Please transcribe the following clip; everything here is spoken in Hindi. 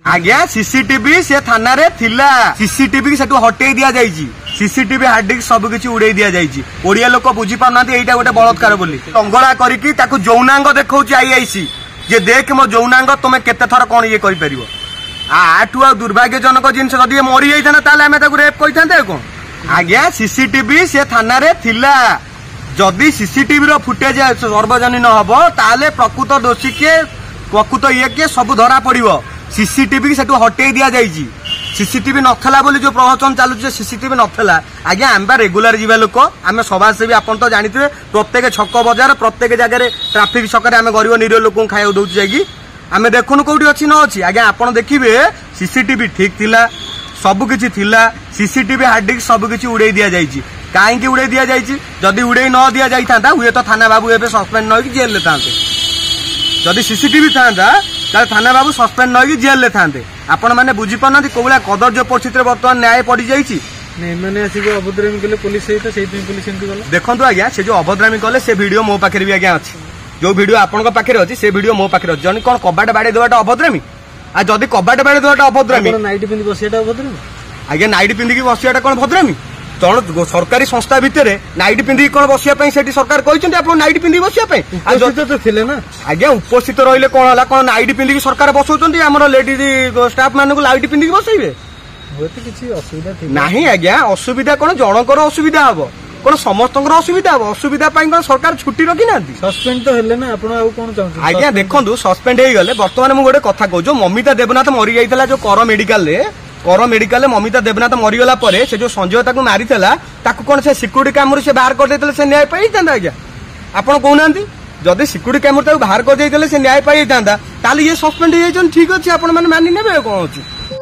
आज्ञा सीसीटीवी से थाना रे थिला सीसीटीवी सेटू हटेई दिया जाइछि सीसीटीवी हार्ड डिस्क सब किछि उड़ेई दिया जाइछि ओडिया लोक बुझी पाउनांती एटा गोटे बलात्कार बोली अंगळा करिकि ताकू जौनांग देखौछि आईआईसी जे देख मो जौनांग तुमे केते थर कोन ये करि परिबो आठू आ दुर्भाग्यजनक जिनस जदि मरि जाइथाना ताले हमें ताकू रेप कइथांते कोन आज्ञा सीसीटीवी से थाना रे थिला जदि सीसीटीवी रो फुटेज सर्वजनीन हबो ताले प्रकृत दोषी के प्रकृत ये के सब धरा पड़िबो सीसीटीवी सेटू हटेई दिया जाइछि सीसीटीवी नथला बोली जो प्रवचन चालू सीसीटीवी नथला आज्ञा आम रेगुलर जीवा लोक आम समाजसेवी आपन तो जानिथिबे प्रत्येक छक बजार प्रत्येक जगह ट्राफिक छक आम गरीब निरीह लोक खाइबा दउछु जाइकी आम देखुनु कोठी अछि न अछि आज्ञा आपन देखिबे सीसीटीवी ठीक थिला सब किछि थिला सीसीटीवी हार्ड डिस्क सब किछि उड़ेई दिया जाइछि काहेकि उड़ेई दिया जाइछि जदि उड़ेई न दिया जाइथांता हुए तो थाना बाबू एबे सस्पेंड नइ कि जेल ले थांते जदि सीसीटीवी थांता ताले थाना बाबू सस्पेंड नइ कि जेल ले थांते आपण माने बुझी पाना कोला कदर्य परिस्थिति वर्तमान न्याय पड़ी जाइछि मैंने आसिक अभद्रामी कले पुलिस सहित सेहि पुलिस एंटी गला देखंतु आज्ञा से जो अभद्रामी कले से वीडियो मो पाखरे भी आज्ञा अछि जो वीडियो आपन पाखरे अछि से वीडियो मो पाखरे अछि जनी कोन कबाट बाडे देवाटा अभद्रामी आ जदि कबाट बाडे देवाटा अभद्रामी नाइट पिंदी बसियाटा अभद्रामी आज्ञा नाइट पिंदी की बसियाटा कोन भद्रामी जन सरकारी संस्था भितर नाइट पिंदी कोन बसिया पई सेठी सरकार कहिसंती आपन नाइट पिंदी बसिया पई आ जति तो थिले ना आज्ञा उपस्थित रहिले कोन हला कोन नाइट पिंदी की सरकार बसौचंती हमर लेडीज स्टाफ माने को नाइट पिंदी की बसैबे होते किछि असुविधा थि नाही आज्ञा असुविधा कोन जनकर असुविधा हबो कोन समस्तकर असुविधा हबो असुविधा पई कोन सरकार छुट्टी रखि नांती सस्पेंड तो हेले ना आपण आ कोन चाहू आज्ञा देखंतु सस्पेंड हे गले वर्तमान मु गोटे कथा कहू जो ममिता देवनाथ मरि जाइतला जो कर मेडिकल ममिता देवनाथ मरीगला से जो संजय ताकू मारिथला ताकू कोन से सिक्यूरिटी कैमरा से बाहर कर देतले से न्याय पाई थांदा आज्ञा आपण कहउनांती जदि सिक्यूरिटी कैमरा ताकू बाहर कर देतले से न्याय पाई थांदा ताले ये सस्पेंड हे जाइछन ठीक अछि आपण माने मानि नेबे कोन अछि